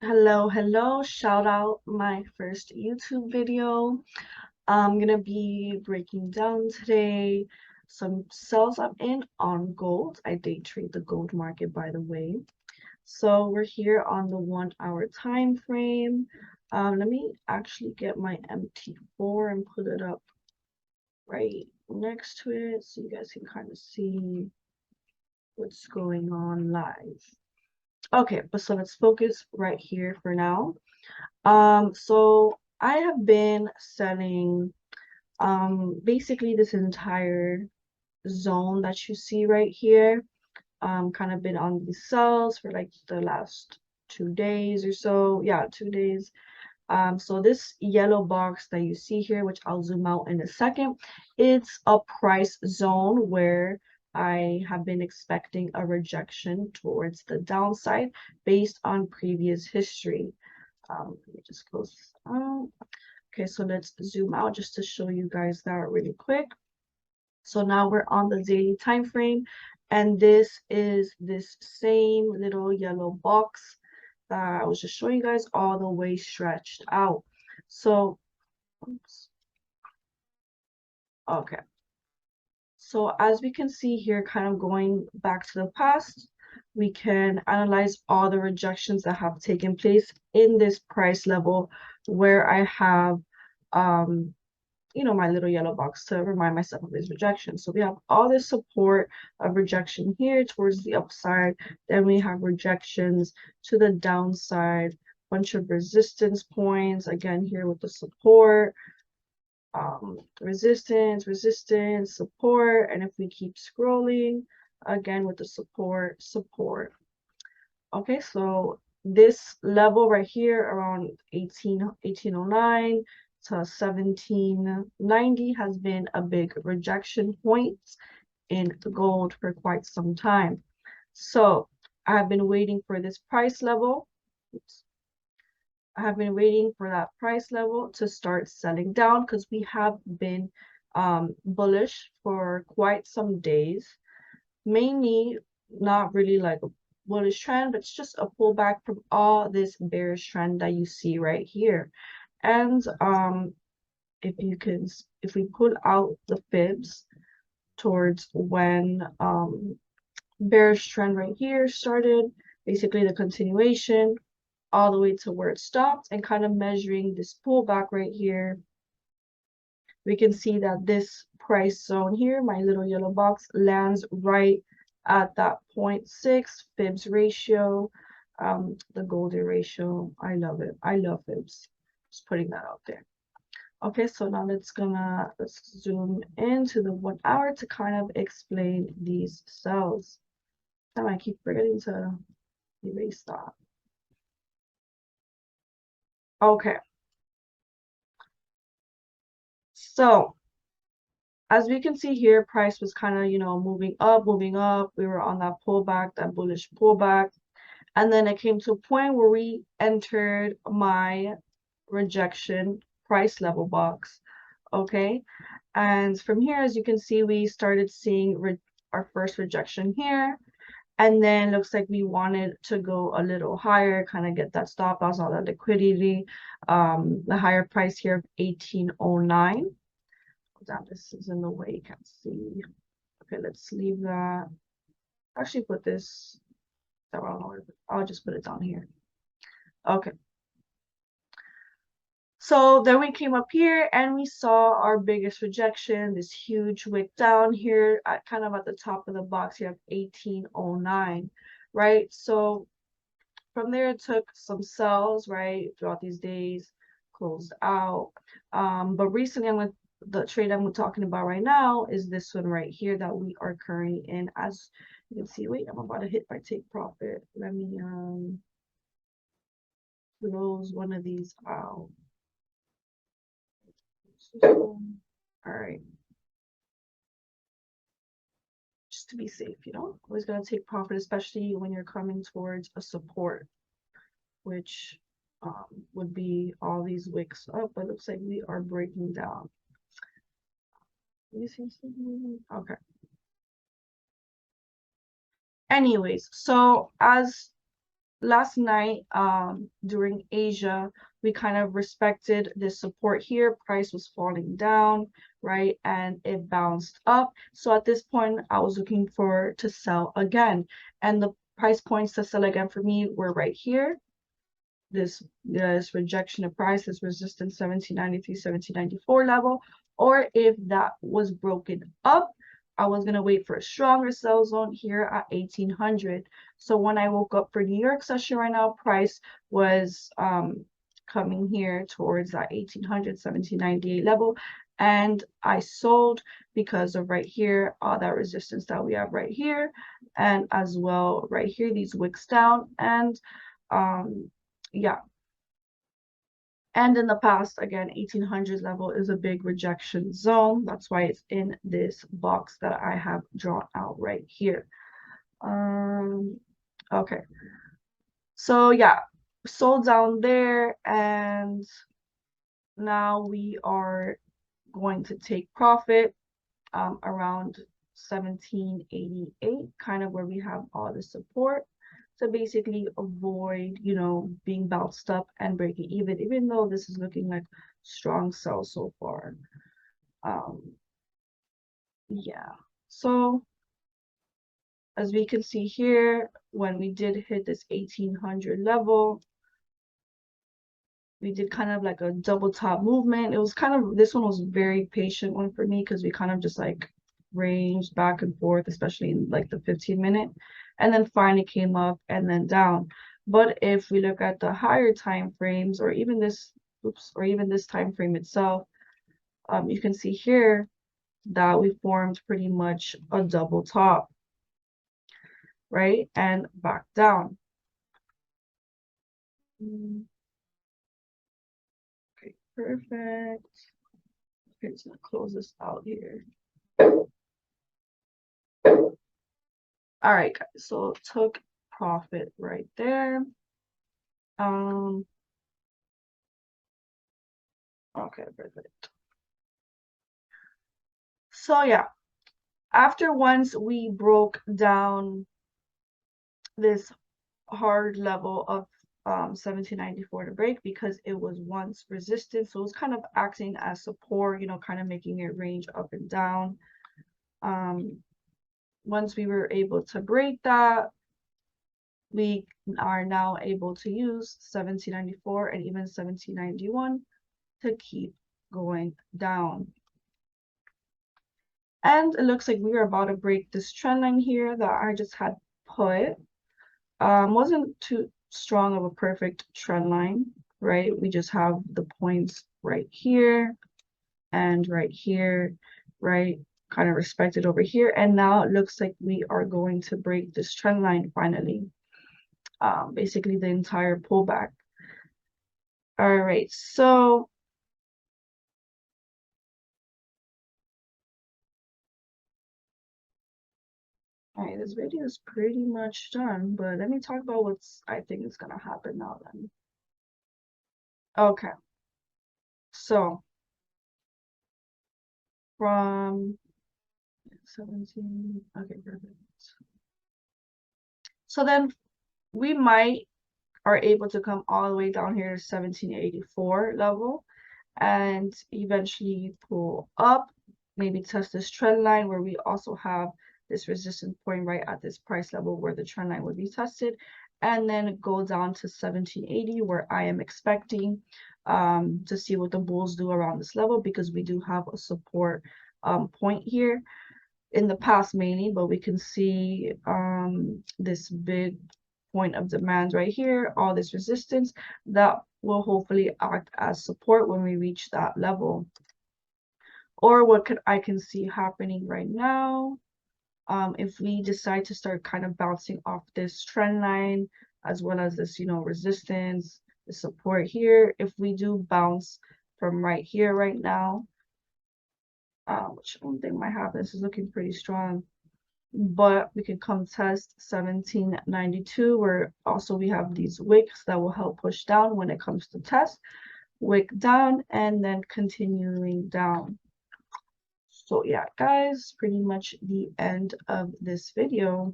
Hello, shout out my first YouTube video. I'm gonna be breaking down today some sells I'm in on gold. I day trade the gold market, by the way. So we're here on the 1 hour time frame. Let me actually get my MT4 and put it up right next to it so you guys can kind of see what's going on live. Okay, but so let's focus right here for now. So I have been selling basically this entire zone that you see right here. Kind of been on these sells for like the last 2 days or so. Yeah, 2 days. So this yellow box that you see here, which I'll zoom out in a second, it's a price zone where I have been expecting a rejection towards the downside based on previous history. Let me just close this out. Okay, so let's zoom out just to show you guys that really quick. So now we're on the daily time frame, and this is this same little yellow box that I was just showing you guys all the way stretched out. So, oops. Okay. So as we can see here, kind of going back to the past, we can analyze all the rejections that have taken place in this price level where I have, my little yellow box to remind myself of these rejections. So we have all this support of rejection here towards the upside. Then we have rejections to the downside, bunch of resistance points, again here with the support. Resistance, support, and if we keep scrolling, again with the support. Okay, so this level right here around 1809 to 1790 has been a big rejection point in gold for quite some time. So I've been waiting for this price level. Oops. I have been waiting for that price level to start selling down because we have been bullish for quite some days. Mainly not really like a bullish trend, but it's just a pullback from all this bearish trend that you see right here. And if we pull out the fibs towards when bearish trend right here started, basically the continuation all the way to where it stopped, and kind of measuring this pullback right here, we can see that this price zone here, my little yellow box, lands right at that 0.6 fibs ratio, the golden ratio. I love it. I love fibs. Just putting that out there. Okay, so now let's zoom into the 1 hour to kind of explain these cells. I keep forgetting to erase that. Okay. So as we can see here, price was kind of, moving up, moving up. We were on that pullback, that bullish pullback. And then it came to a point where we entered my rejection price level box. Okay. And from here, as you can see, we started seeing our first rejection here. And then looks like we wanted to go a little higher, kind of get that stop loss, all that liquidity, the higher price here of 1809. Down, this is in the way you can see. Okay, let's leave that. Actually put this down. I'll just put it down here. Okay. So then we came up here and we saw our biggest rejection, this huge wick down here at kind of at the top of the box. You have 1809, right? So from there it took some sells, right, throughout these days, closed out. But recently the trade I'm talking about right now is this one right here that we are currently in. As you can see, wait, I'm about to hit my take profit. Let me close one of these out. All right. Just to be safe, always gonna take profit, especially when you're coming towards a support, which would be all these wicks up, but it looks like we are breaking down. You see something? Okay. Anyways, so as last night during Asia, we kind of respected this support here. Price was falling down, right? And it bounced up. So at this point, I was looking for to sell again. And the price points to sell again for me were right here. This rejection of price, this resistance 1793, 1794 level. Or if that was broken up, I was going to wait for a stronger sell zone here at 1800. So when I woke up for New York session right now, price was coming here towards that 1800, 1798 level. And I sold because of right here, all that resistance that we have right here. And as well right here, these wicks down. And yeah. And in the past, again, 1800 level is a big rejection zone. That's why it's in this box that I have drawn out right here. Okay. So yeah, sold down there, and now we are going to take profit around 1788, kind of where we have all the support. To basically avoid, you know, being bounced up and breaking even though this is looking like strong sell so far. Yeah. So as we can see here, when we did hit this 1800 level, we did kind of like a double top movement. It was kind of, this one was very patient one for me because we kind of just like ranged back and forth, especially in like the 15-minute, and then finally came up and then down. But if we look at the higher time frames, or even this, or even this time frame itself, you can see here that we formed pretty much a double top, right? And back down. Okay, perfect. Okay, just gonna close this out here. All right, guys, so took profit right there. Okay, perfect. So yeah, after once we broke down this hard level of 1794 to break, because it was once resistance, so it was kind of acting as support, you know, kind of making it range up and down. Once we were able to break that, we are now able to use 1794 and even 1791 to keep going down. And it looks like we are about to break this trend line here that I just had put. Wasn't too strong of a perfect trend line, right? We just have the points right here and right here, right? Kind of respected over here. And now it looks like we are going to break this trend line finally. Basically the entire pullback. All right, so all right, this video is pretty much done, but let me talk about what's I think is gonna happen now then. Okay, so from 17, okay, perfect. So then we might are able to come all the way down here to 1784 level and eventually pull up, maybe test this trend line where we also have this resistance point right at this price level where the trend line would be tested, and then go down to 1780 where I am expecting to see what the bulls do around this level, because we do have a support point here in the past mainly, but we can see this big point of demand right here, all this resistance that will hopefully act as support when we reach that level. Or what I can see happening right now, if we decide to start kind of bouncing off this trend line as well as this, you know, resistance, the support here, if we do bounce from right here right now, which I don't think might happen, this is looking pretty strong, but we can come test 1792 where also we have these wicks that will help push down when it comes to test, wick down, and then continuing down. So yeah, guys, pretty much the end of this video.